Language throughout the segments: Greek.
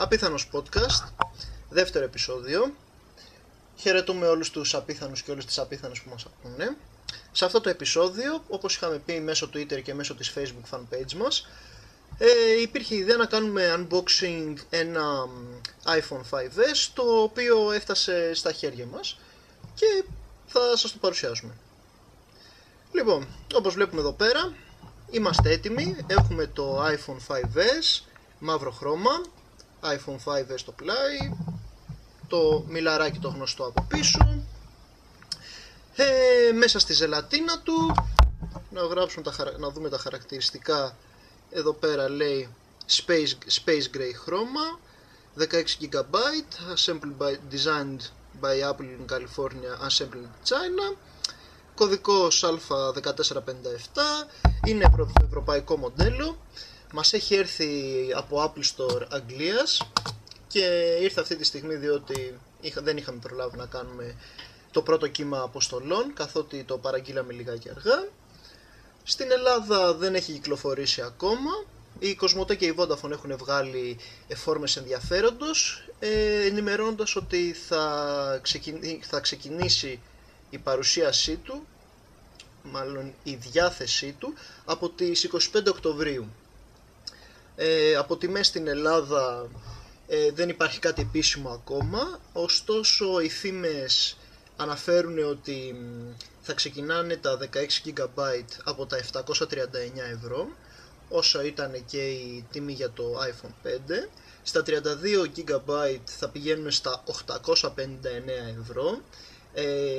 Απίθανος podcast, δεύτερο επεισόδιο. Χαιρετούμε όλους τους απίθανους και όλες τις απίθανες που μας ακούνε. Σε αυτό το επεισόδιο, όπως είχαμε πει μέσω Twitter και μέσω της Facebook fanpage μας, υπήρχε η ιδέα να κάνουμε unboxing ένα iPhone 5S, το οποίο έφτασε στα χέρια μας και θα σας το παρουσιάσουμε. Λοιπόν, όπως βλέπουμε εδώ πέρα, είμαστε έτοιμοι. Έχουμε το iPhone 5S, μαύρο χρώμα, iPhone 5S στο πλάι, το μιλαράκι το γνωστό από πίσω, μέσα στη ζελατίνα του. Να δούμε τα χαρακτηριστικά. Εδώ πέρα λέει Space Gray χρώμα, 16GB, designed by Apple in California, assembled in China. Κωδικός Α1457, είναι ευρωπαϊκό μοντέλο. Μας έχει έρθει από Apple Store Αγγλίας και ήρθε αυτή τη στιγμή διότι δεν είχαμε προλάβει να κάνουμε το πρώτο κύμα αποστολών, καθότι το παραγγείλαμε λιγάκι αργά. Στην Ελλάδα δεν έχει κυκλοφορήσει ακόμα. Η Κοσμοτέ και η Vodafone έχουν βγάλει φόρμες ενδιαφέροντος, ενημερώνοντας ότι θα ξεκινήσει η παρουσίασή του, μάλλον η διάθεσή του, από τις 25 Οκτωβρίου. Από τιμές στην Ελλάδα δεν υπάρχει κάτι επίσημο ακόμα, ωστόσο οι φήμες αναφέρουν ότι θα ξεκινάνε τα 16GB από τα 739€, όσο ήταν και η τιμή για το iPhone 5. Στα 32GB θα πηγαίνουν στα 859€,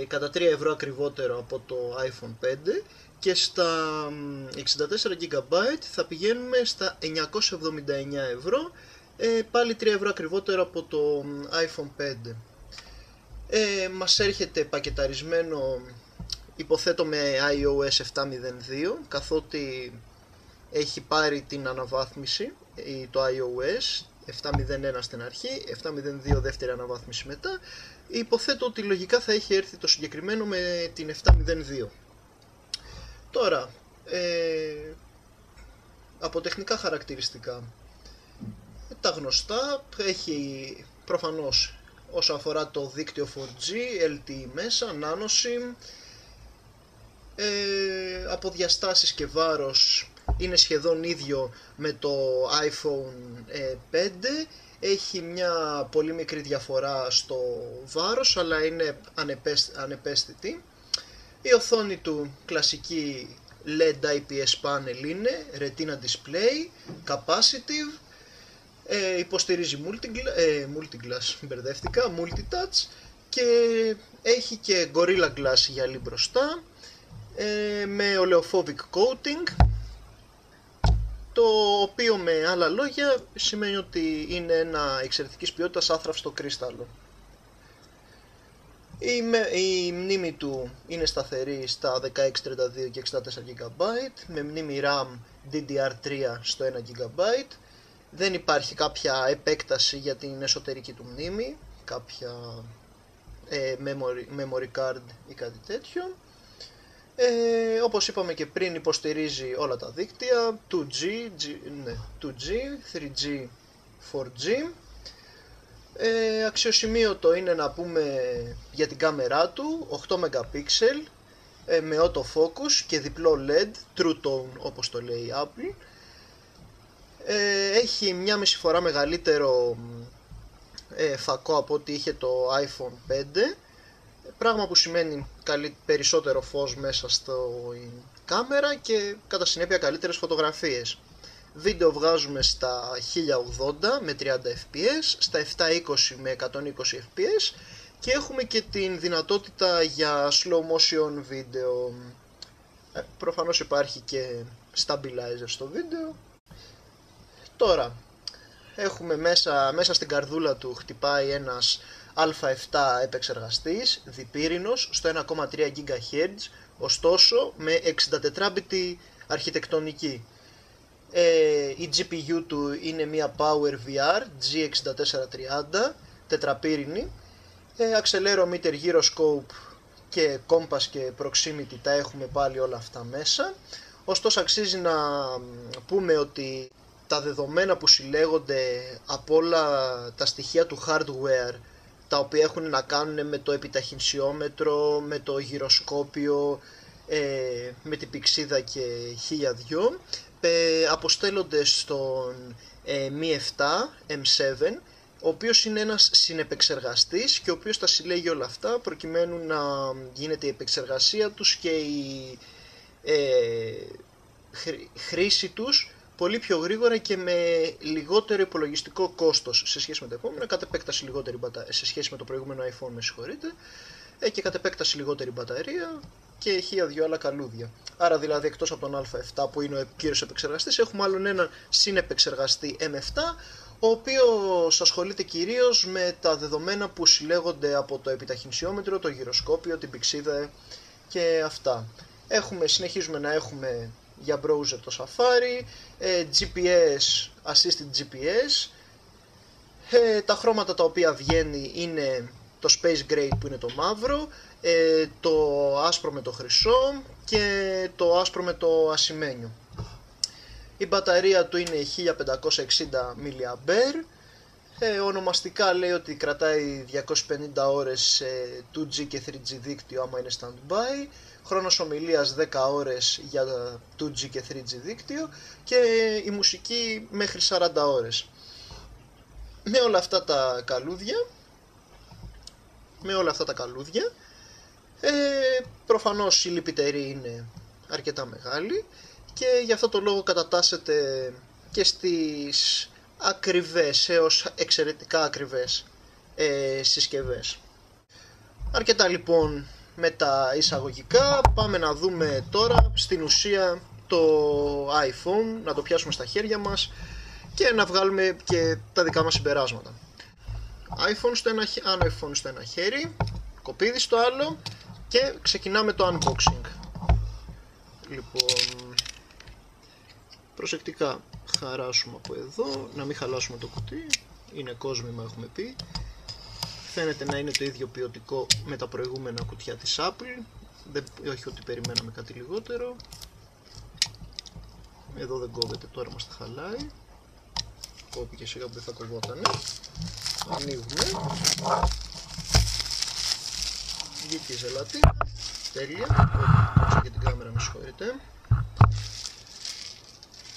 κατά 3€ ακριβότερο από το iPhone 5, και στα 64GB θα πηγαίνουμε στα 979€, πάλι 3€ ακριβότερο από το iPhone 5. Μας έρχεται πακεταρισμένο, υποθέτω, με iOS 7.02, καθότι έχει πάρει την αναβάθμιση το iOS 7.01 στην αρχή, 7.02 δεύτερη αναβάθμιση μετά. Υποθέτω ότι λογικά θα έχει έρθει το συγκεκριμένο με την 7.02. Τώρα, από τεχνικά χαρακτηριστικά, τα γνωστά, έχει προφανώς όσο αφορά το δίκτυο 4G, LTE μέσα, Nano SIM, από διαστάσεις και βάρος είναι σχεδόν ίδιο με το iPhone 5. Έχει μια πολύ μικρή διαφορά στο βάρος, αλλά είναι ανεπαίσθητη. Η οθόνη του κλασική LED IPS panel είναι, Retina display, capacitive, υποστηρίζει multitouch και έχει και Gorilla Glass γυαλί μπροστά, με oleophobic coating, το οποίο με άλλα λόγια σημαίνει ότι είναι ένα εξαιρετικής ποιότητας άθραυστο κρίσταλλο. Η μνήμη του είναι σταθερή στα 16, 32 και 64GB, με μνήμη RAM DDR3 στο 1GB. Δεν υπάρχει κάποια επέκταση για την εσωτερική του μνήμη, κάποια memory card ή κάτι τέτοιο. Όπως είπαμε και πριν, υποστηρίζει όλα τα δίκτυα 2G, 3G, 4G. Αξιοσημείωτο είναι να πούμε για την κάμερά του, 8 MP, με autofocus και διπλό LED, True Tone όπως το λέει η Apple. Έχει 1,5 φορά μεγαλύτερο φακό από ό,τι είχε το iPhone 5, πράγμα που σημαίνει περισσότερο φως μέσα στο κάμερα και κατά συνέπεια καλύτερες φωτογραφίες. Βίντεο βγάζουμε στα 1080 με 30 fps, στα 720 με 120 fps και έχουμε και την δυνατότητα για slow motion βίντεο. Προφανώς υπάρχει και stabilizer στο βίντεο. Τώρα, έχουμε μέσα στην καρδούλα του χτυπάει ένας α7 επεξεργαστής διπύρινος στο 1,3 GHz, ωστόσο με 64-bit αρχιτεκτονική. Η GPU του είναι μια PowerVR G6430 τετραπύρινη, accelerometer, gyroscope και compass και proximity τα έχουμε πάλι όλα αυτά μέσα. Ωστόσο αξίζει να πούμε ότι τα δεδομένα που συλλέγονται από όλα τα στοιχεία του hardware, τα οποία έχουν να κάνουν με το επιταχυνσιόμετρο, με το γυροσκόπιο, με την πηξίδα και 1002, αποστέλλονται στον Mi 7 M7, ο οποίος είναι ένας συνεπεξεργαστής και ο οποίος τα συλλέγει όλα αυτά προκειμένου να γίνεται η επεξεργασία τους και η χρήση τους πολύ πιο γρήγορα και με λιγότερο υπολογιστικό κόστος σε σχέση με τα επόμενα, κατ' επέκταση λιγότερη μπαταρία, σε σχέση με το προηγούμενο iPhone, με συγχωρείτε, και κατ' επέκταση λιγότερη μπαταρία και 1002 άλλα καλούδια. Άρα δηλαδή εκτός από τον Α7 που είναι ο κύριος επεξεργαστής, έχουμε άλλον έναν συνεπεξεργαστή M7, ο οποίος ασχολείται κυρίως με τα δεδομένα που συλλέγονται από το επιταχυνσιόμετρο, το γυροσκόπιο, την πηξίδα και αυτά. Συνεχίζουμε να έχουμε για browser το Safari, GPS, assisted GPS, τα χρώματα τα οποία βγαίνει είναι το Space Gray που είναι το μαύρο, το άσπρο με το χρυσό και το άσπρο με το ασημένιο. Η μπαταρία του είναι 1560 mAh, ονομαστικά λέει ότι κρατάει 250 ώρες σε 2G και 3G δίκτυο άμα είναι standby, χρόνος ομιλίας 10 ώρες για 2G και 3G δίκτυο και η μουσική μέχρι 40 ώρες. Με όλα αυτά τα καλούδια, προφανώς η λιπητερή είναι αρκετά μεγάλη και γι' αυτό το λόγο κατατάσσεται και στις ακριβές έως εξαιρετικά ακριβές συσκευές. Αρκετά λοιπόν με τα εισαγωγικά, πάμε να δούμε τώρα στην ουσία το iPhone, να το πιάσουμε στα χέρια μας και να βγάλουμε και τα δικά μας συμπεράσματα. iPhone στο ένα χέρι, κοπίδι στο άλλο και ξεκινάμε το unboxing. Λοιπόν, προσεκτικά χαράσουμε από εδώ, να μην χαλάσουμε το κουτί, είναι κόσμημα έχουμε πει. Φαίνεται να είναι το ίδιο ποιοτικό με τα προηγούμενα κουτιά της Apple, όχι ότι περιμέναμε κάτι λιγότερο. Εδώ δεν κόβεται, τώρα μας τα χαλάει. Κόπηκε σιγά που δεν θα κοβότανε. Ανοίγουμε. Βγήκε η ζελατίνα. Τέλεια. Κόψα και την κάμερα, με συγχωρείτε.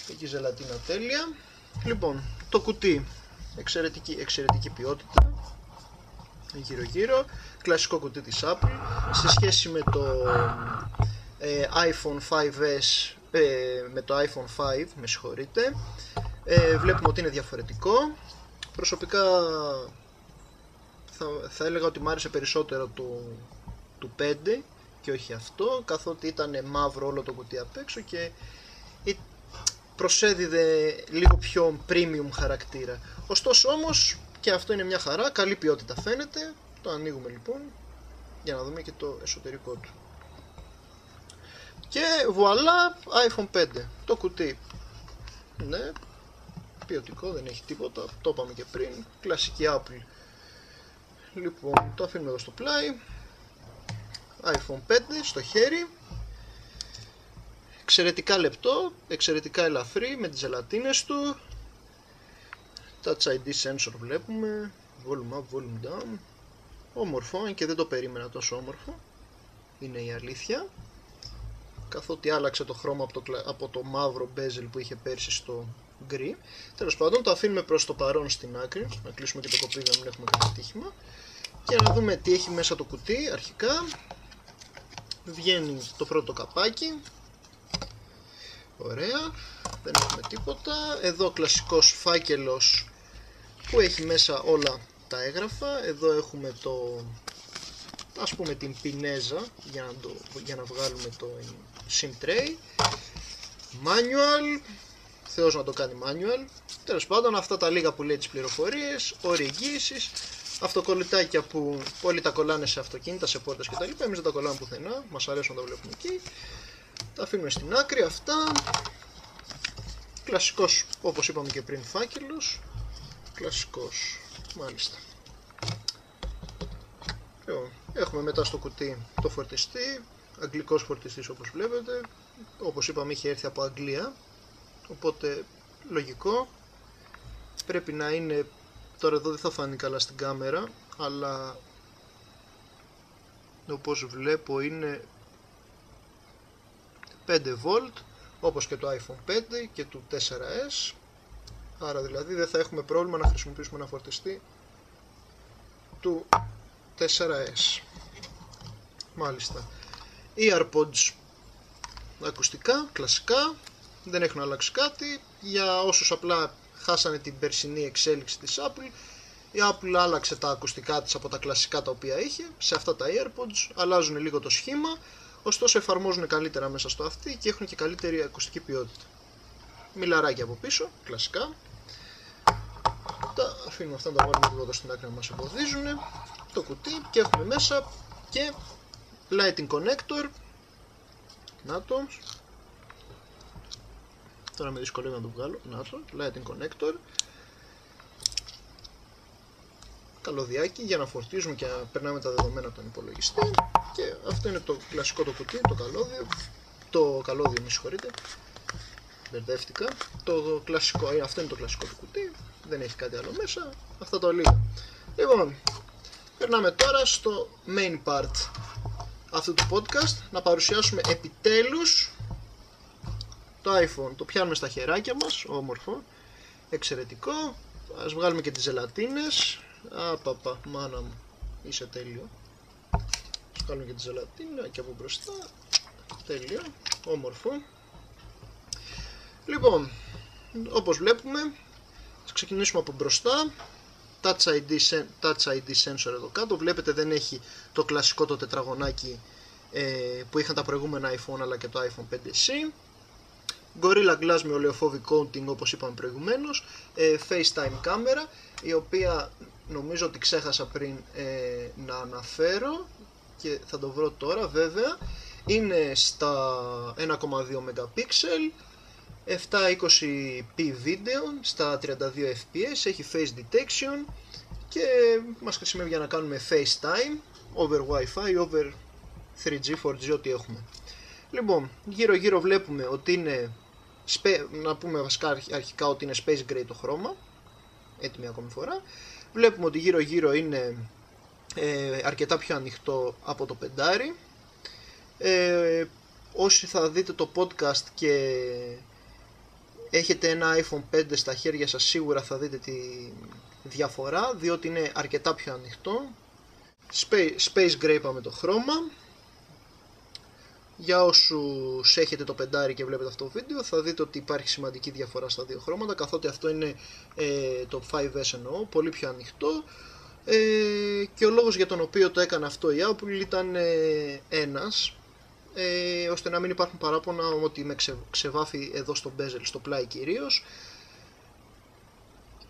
Βγήκε η ζελατίνα, τέλεια. Λοιπόν, το κουτί εξαιρετική ποιότητα. Γύρω γύρω. Κλασικό κουτί της Apple. Σε σχέση με το iPhone 5S, με το iPhone 5, με συγχωρείτε, βλέπουμε ότι είναι διαφορετικό. Προσωπικά θα έλεγα ότι μου άρεσε περισσότερο του 5 και όχι αυτό, καθότι ήταν μαύρο όλο το κουτί απ' έξω και προσέδιδε λίγο πιο premium χαρακτήρα. Ωστόσο όμως και αυτό είναι μια χαρά, καλή ποιότητα φαίνεται. Το ανοίγουμε λοιπόν για να δούμε και το εσωτερικό του. Και βουαλά, iPhone 5, το κουτί. Ναι, ποιοτικό, δεν έχει τίποτα, το είπαμε και πριν, κλασική Apple. Λοιπόν, το αφήνουμε εδώ στο πλάι. iPhone 5 στο χέρι. Εξαιρετικά λεπτό, εξαιρετικά ελαφρύ με τις ζελατίνες του. Touch ID sensor βλέπουμε, volume up, volume down. Όμορφο, αν και δεν το περίμενα τόσο όμορφο, είναι η αλήθεια. Καθότι άλλαξε το χρώμα από το μαύρο bezel που είχε πέρσι στο γκρι. Τέλος πάντων, το αφήνουμε προς το παρόν στην άκρη, να κλείσουμε και το κοπίδι να μην έχουμε κάποιο τύχημα. Και να δούμε τι έχει μέσα το κουτί. Αρχικά βγαίνει το πρώτο καπάκι. Ωραία, δεν έχουμε τίποτα. Εδώ κλασικός φάκελος που έχει μέσα όλα τα έγγραφα. Εδώ έχουμε ας πούμε την πινέζα για να βγάλουμε το SIM tray. Manual, Θεός να το κάνει manual. Τέλος πάντων, αυτά τα λίγα που λέει τις πληροφορίες, όροι εγγύησης, αυτοκολλητάκια που όλοι τα κολλάνε σε αυτοκίνητα, σε πόρτες κτλ. Εμείς δεν τα κολλάμε πουθενά, μας αρέσουν να τα βλέπουμε εκεί. Τα αφήνουμε στην άκρη αυτά. Κλασικός, όπως είπαμε και πριν, φάκελος. Κλασικός, μάλιστα. Έχουμε μετά στο κουτί το φορτιστή, αγγλικός φορτιστής όπως βλέπετε. Όπως είπαμε είχε έρθει από Αγγλία, οπότε λογικό. Πρέπει να είναι, τώρα εδώ δεν θα φανεί καλά στην κάμερα, αλλά όπως βλέπω είναι 5V, όπως και το iPhone 5 και του 4S. Άρα δηλαδή δεν θα έχουμε πρόβλημα να χρησιμοποιήσουμε ένα φορτιστή του 4S. Μάλιστα. EarPods ακουστικά, κλασικά, δεν έχουν αλλάξει κάτι. Για όσους απλά χάσανε την περσινή εξέλιξη της Apple, η Apple άλλαξε τα ακουστικά της από τα κλασικά τα οποία είχε σε αυτά τα EarPods, αλλάζουν λίγο το σχήμα, ωστόσο εφαρμόζουν καλύτερα μέσα στο αυτί και έχουν και καλύτερη ακουστική ποιότητα. Μιλαράκια από πίσω, κλασικά. Τα αφήνουμε αυτά να τα βάλουμε λίγο εδώ στην άκρη να μας εμποδίζουν. Το κουτί και έχουμε μέσα και Lightning Connector. Να το. Τώρα με δυσκολεύει να το βγάλω. Να το. Lightning Connector. Καλωδιάκι για να φορτίζουμε και να περνάμε τα δεδομένα από τον υπολογιστή. Και αυτό είναι το κλασικό το κουτί, το καλώδιο. Το καλώδιο, με συγχωρείτε. Μπερδεύτηκα. Το κλασικό, αυτό είναι το κλασικό του κουτί. Δεν έχει κάτι άλλο μέσα. Αυτά τα λίγα. Λοιπόν, περνάμε τώρα στο main part αυτού του podcast. Να παρουσιάσουμε επιτέλους το iPhone. Το πιάνουμε στα χεράκια μας, όμορφο, εξαιρετικό. Ας βγάλουμε και τις ζελατίνες. Παπα, μάνα μου, είσαι τέλειο. Ας βγάλουμε και τη ζελατίνα και από μπροστά. Τέλειο, όμορφο. Λοιπόν, όπως βλέπουμε, ας ξεκινήσουμε από μπροστά. Touch ID sensor εδώ κάτω. Βλέπετε δεν έχει το κλασικό το τετραγωνάκι που είχαν τα προηγούμενα iPhone αλλά και το iPhone 5C. Gorilla Glass με oleophobic coating όπως είπαμε προηγουμένως. FaceTime κάμερα, η οποία νομίζω ότι ξέχασα πριν να αναφέρω και θα το βρω τώρα βέβαια. Είναι στα 1,2 MP, 720p βίντεο στα 32 fps, έχει face detection και μας χρησιμεύει για να κάνουμε FaceTime over Wi-Fi, over 3G, 4G, ό,τι έχουμε. Λοιπόν, γύρω γύρω βλέπουμε ότι είναι, να πούμε βασικά αρχικά ότι είναι space gray το χρώμα, έτοιμη ακόμη φορά. Βλέπουμε ότι γύρω γύρω είναι αρκετά πιο ανοιχτό από το πεντάρι. Όσοι θα δείτε το podcast και έχετε ένα iPhone 5 στα χέρια σας, σίγουρα θα δείτε τη διαφορά, διότι είναι αρκετά πιο ανοιχτό. Space gray είπαμε το χρώμα. Για όσους έχετε το πεντάρι και βλέπετε αυτό το βίντεο, θα δείτε ότι υπάρχει σημαντική διαφορά στα δύο χρώματα, καθότι αυτό είναι το 5S εννοώ, πολύ πιο ανοιχτό. Και ο λόγος για τον οποίο το έκανε αυτό η Apple ήταν ένας, ώστε να μην υπάρχουν παράπονα ότι με ξεβάφει εδώ στο bezel, στο πλάι κυρίως,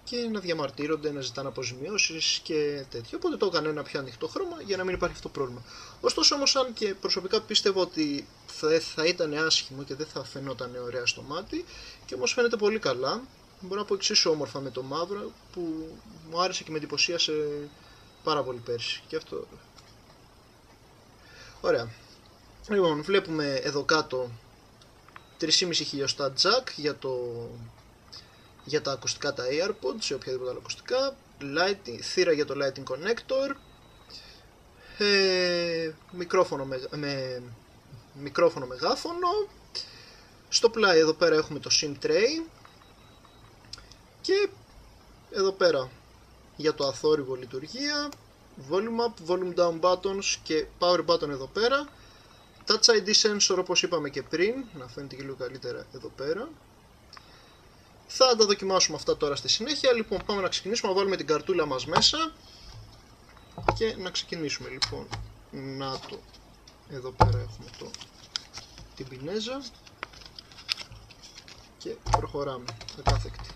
και να διαμαρτύρονται, να ζητάνε αποζημιώσεις και τέτοιο. Οπότε το έκανε ένα πιο ανοιχτό χρώμα για να μην υπάρχει αυτό το πρόβλημα. Ωστόσο όμως, αν και προσωπικά πίστευα ότι θα ήταν άσχημο και δεν θα φαινόταν ωραία στο μάτι, και όμως φαίνεται πολύ καλά. Μπορώ να πω εξίσου όμορφα με το μαύρο, που μου άρεσε και με εντυπωσίασε πάρα πολύ πέρσι. Και αυτό. Ωραία. Λοιπόν, βλέπουμε εδώ κάτω 3,5 χιλιοστά jack για τα ακουστικά τα AirPods, σε οποιαδήποτε άλλα ακουστικά, θύρα για το Lightning Connector, μικρόφωνο μεγάφωνο. Στο πλάι εδώ πέρα έχουμε το SIM tray και εδώ πέρα για το αθόρυβο λειτουργία, volume up, volume down buttons και power button εδώ πέρα. Touch ID sensor όπως είπαμε και πριν, να φαίνεται και λίγο καλύτερα εδώ πέρα. Θα τα δοκιμάσουμε αυτά τώρα στη συνέχεια. Λοιπόν, πάμε να ξεκινήσουμε, να βάλουμε την καρτούλα μας μέσα και να ξεκινήσουμε. Λοιπόν, να το, εδώ πέρα έχουμε την πινέζα και προχωράμε ακάθεκτη.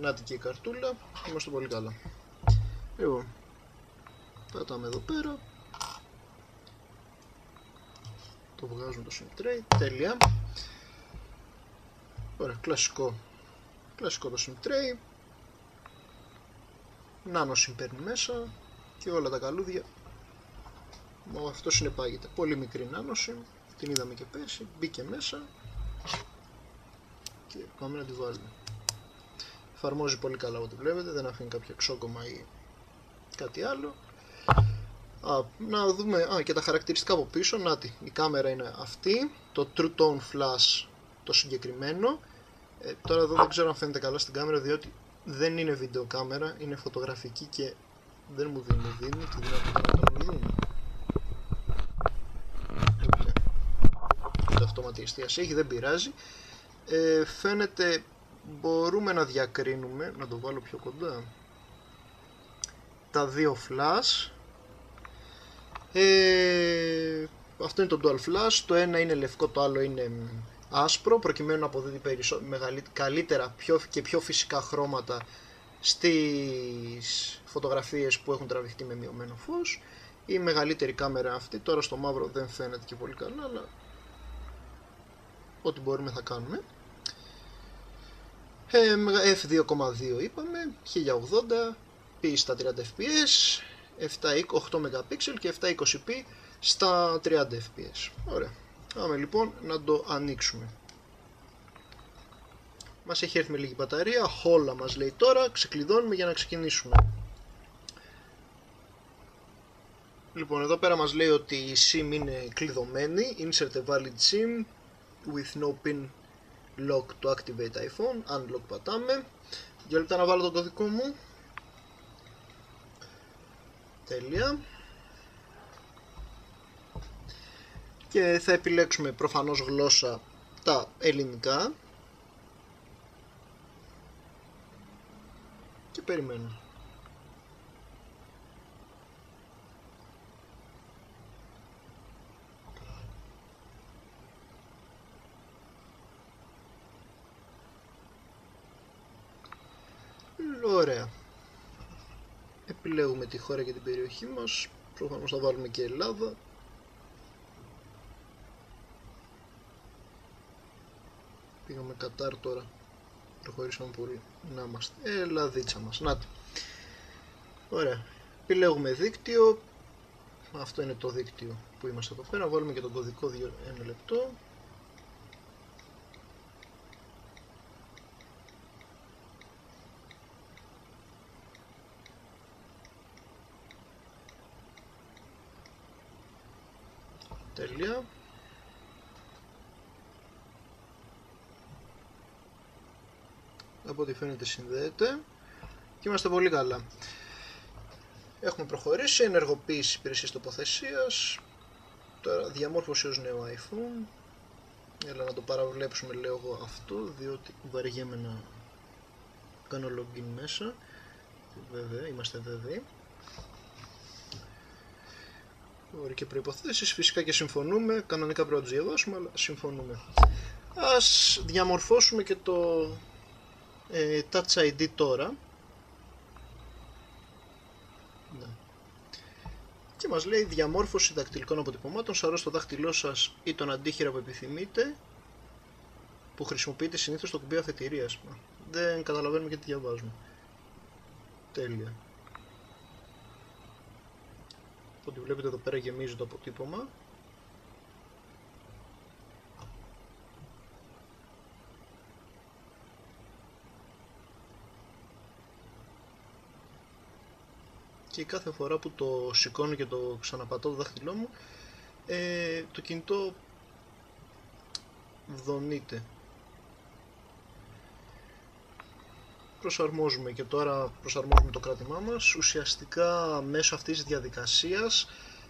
Να την και η καρτούλα, είμαστε πολύ καλά. Λοιπόν, πατάμε εδώ πέρα, το βγάζουμε το SIM tray, τέλεια. Ωραία, κλασικό το SIM tray, nano SIM παίρνει μέσα και όλα τα καλούδια. Αυτό συνεπάγεται, πολύ μικρή nano SIM, την είδαμε και πέρσι, μπήκε μέσα. και πάμε να τη βάλουμε. Εφαρμόζει πολύ καλά ό,τι βλέπετε, δεν αφήνει κάποιο εξόκομμα ή κάτι άλλο. Να δούμε και τα χαρακτηριστικά από πίσω. Νάτι, η κάμερα είναι αυτή, το True Tone Flash το συγκεκριμένο. Τώρα εδώ δεν ξέρω αν φαίνεται καλά στην κάμερα, διότι δεν είναι βίντεο κάμερα, είναι φωτογραφική και δεν μου δίνει τη δυνατότητα να το δούμε. Ούτε αυτόματη εστίαση έχει, δεν πειράζει. Φαίνεται, μπορούμε να διακρίνουμε, να το βάλω πιο κοντά, τα δύο flash. Αυτό είναι το dual flash, το ένα είναι λευκό, το άλλο είναι άσπρο, προκειμένου να αποδίδει καλύτερα και πιο φυσικά χρώματα στις φωτογραφίες που έχουν τραβηχτεί με μειωμένο φως. Η μεγαλύτερη κάμερα αυτή, τώρα στο μαύρο δεν φαίνεται και πολύ καλά, αλλά ό,τι μπορούμε θα κάνουμε. F2,2 είπαμε, 1080, p στα 30 fps, 8 MP και 720p στα 30 fps. Ωραία. Πάμε λοιπόν να το ανοίξουμε. Μας έχει έρθει με λίγη μπαταρία, χόλα μας λέει τώρα, ξεκλειδώνουμε για να ξεκινήσουμε. Λοιπόν, εδώ πέρα μας λέει ότι η SIM είναι κλειδωμένη, insert a valid SIM with no pin lock to activate iPhone, unlock πατάμε. 2 λεπτά να βάλω τον κωδικό μου. Τέλεια. Και θα επιλέξουμε προφανώς γλώσσα τα ελληνικά και περιμένουμε. Ωραία. Επιλέγουμε τη χώρα και την περιοχή μας. Προφανώς θα βάλουμε και Ελλάδα. Πήγαμε Κατάρ τώρα. Προχωρήσαμε πολύ. Να είμαστε. Ελλαδίτσα μας. Νάτι. Ωραία. Επιλέγουμε δίκτυο. Αυτό είναι το δίκτυο που είμαστε εδώ πέρα. Βάλουμε και τον κωδικό 1 λεπτό. Τέλεια. Από ό,τι φαίνεται συνδέεται και είμαστε πολύ καλά. Έχουμε προχωρήσει, ενεργοποίηση υπηρεσίας τοποθεσίας. Τώρα διαμόρφωση ως νέο iPhone. Έλα να το παραβλέψουμε, λέω εγώ αυτό, διότι βαριέμαι να κάνω login μέσα. Βέβαια, είμαστε βέβαιοι. Ωραία, και προϋποθέσεις, φυσικά και συμφωνούμε. Κανονικά πρέπει να τους διαβάσουμε, αλλά συμφωνούμε. Ας διαμορφώσουμε και το Touch ID τώρα. Ναι. Και μας λέει διαμόρφωση δακτυλικών αποτυπωμάτων. Σαρώστε το δάχτυλό σας ή τον αντίχειρα που επιθυμείτε, που χρησιμοποιείται συνήθως στο κουμπί αφετηρίας. Δεν καταλαβαίνουμε γιατί διαβάζουμε. Τέλεια. Ό,τι βλέπετε εδώ πέρα γεμίζει το αποτύπωμα. Και κάθε φορά που το σηκώνω και το ξαναπατώ το δάχτυλό μου, το κινητό βδονείται. Προσαρμόζουμε και τώρα προσαρμόζουμε το κράτημά μας. Ουσιαστικά μέσω αυτής της διαδικασίας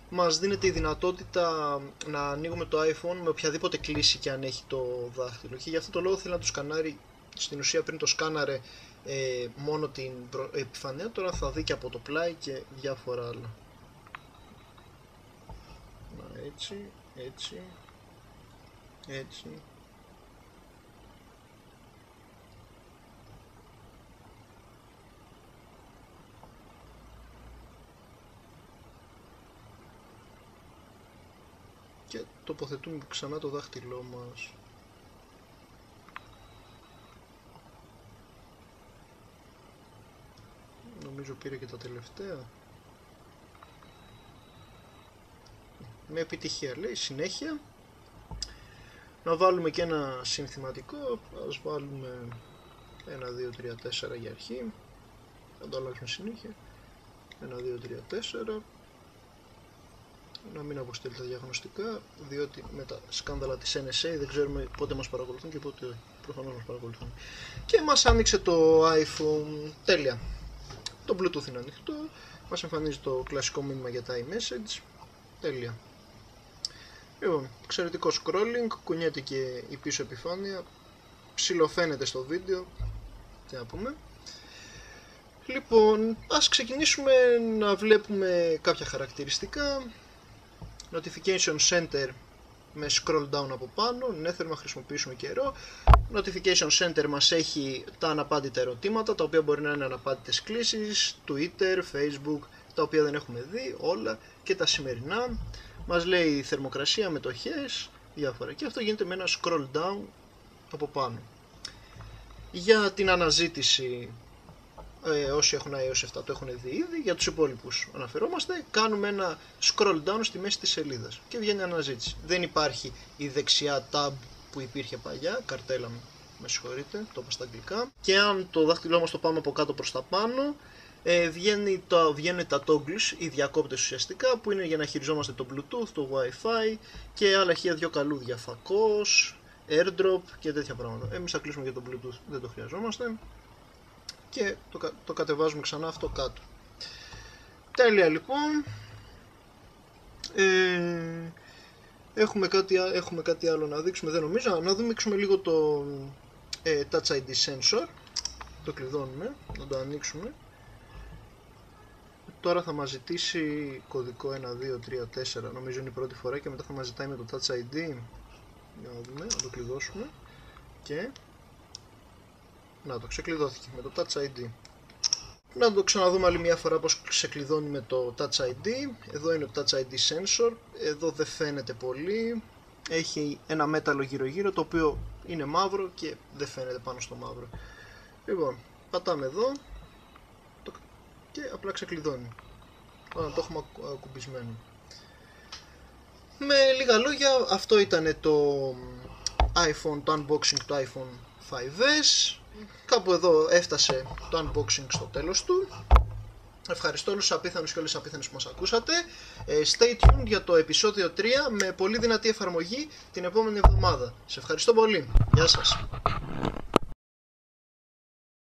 μας δίνεται η δυνατότητα να ανοίγουμε το iPhone με οποιαδήποτε κλίση και αν έχει το δάχτυλο, και γι' αυτό το λόγο θέλει να το σκανάρει. Στην ουσία πριν το σκάναρε μόνο την επιφανεία, τώρα θα δει και από το πλάι και διάφορα άλλα. Έτσι, έτσι, έτσι. Και τοποθετούμε ξανά το δάχτυλό μας. Νομίζω πήρε και τα τελευταία. Με επιτυχία λέει, συνέχεια. Να βάλουμε και ένα συνθηματικό, ας βάλουμε 1, 2, 3, 4 για αρχή. Θα το αλλάξουμε συνέχεια. 1, 2, 3, 4. Να μην αποστείλει τα διαγνωστικά, διότι με τα σκάνδαλα της NSA δεν ξέρουμε πότε μας παρακολουθούν και πότε όχι. Προφανώς μας παρακολουθούν. Και μας άνοιξε το iPhone. Τέλεια. Το Bluetooth είναι ανοιχτό. Μας εμφανίζει το κλασικό μήνυμα για τα iMessage. Τέλεια. Λοιπόν, εξαιρετικό scrolling. Κουνιέται και η πίσω επιφάνεια. Ψιλοφαίνεται στο βίντεο. Τι να πούμε. Λοιπόν, ας ξεκινήσουμε να βλέπουμε κάποια χαρακτηριστικά. Notification Center με scroll down από πάνω. Ναι, θέλουμε να χρησιμοποιήσουμε καιρό. Notification Center μας έχει τα αναπάντητα ερωτήματα, τα οποία μπορεί να είναι αναπάντητες κλήσεις, Twitter, Facebook, τα οποία δεν έχουμε δει όλα, και τα σημερινά. Μας λέει θερμοκρασία, μετοχές, διάφορα. Και αυτό γίνεται με ένα scroll down από πάνω. Για την αναζήτηση, όσοι έχουν iOS 7 το έχουν δει ήδη. Για τους υπόλοιπους αναφερόμαστε. Κάνουμε ένα scroll down στη μέση της σελίδας και βγαίνει αναζήτηση. Δεν υπάρχει η δεξιά tab που υπήρχε παλιά, καρτέλα με συγχωρείτε, το είπα στα αγγλικά. Και αν το δάχτυλό μας το πάμε από κάτω προς τα πάνω, βγαίνουν τα toggles, οι διακόπτες ουσιαστικά, που είναι για να χειριζόμαστε το Bluetooth, το Wi-Fi και άλλα χεία, δύο καλούδια, φακός, airdrop και τέτοια πράγματα. Εμείς θα κλείσουμε για το Bluetooth, δεν το χρειαζόμαστε. Και το κατεβάζουμε ξανά αυτό κάτω. Τέλεια λοιπόν. Έχουμε κάτι άλλο να δείξουμε, δεν νομίζω. Να δείξουμε λίγο το Touch ID sensor. Το κλειδώνουμε, να το ανοίξουμε. Τώρα θα μας ζητήσει κωδικό 1, 2, 3, 4, νομίζω είναι η πρώτη φορά, και μετά θα μας ζητάει με το Touch ID. Για να δούμε, να το κλειδώσουμε. Και να το ξεκλειδώθηκε με το Touch ID. Να το ξαναδούμε άλλη μια φορά πως ξεκλειδώνει με το Touch ID. Εδώ είναι το Touch ID sensor. Εδώ δεν φαίνεται πολύ. Έχει ένα μέταλλο γύρω γύρω, το οποίο είναι μαύρο και δεν φαίνεται πάνω στο μαύρο. Λοιπόν, πατάμε εδώ και απλά ξεκλειδώνει. Το έχουμε ακουμπισμένο. Με λίγα λόγια, αυτό ήταν το iPhone, το unboxing του iPhone 5S. Κάπου εδώ έφτασε το unboxing στο τέλος του. Ευχαριστώ όλους τους απίθανους και όλες τις απίθανες που μας ακούσατε. Stay tuned για το επεισόδιο 3 με πολύ δυνατή εφαρμογή την επόμενη εβδομάδα. Σε ευχαριστώ πολύ. Γεια σας.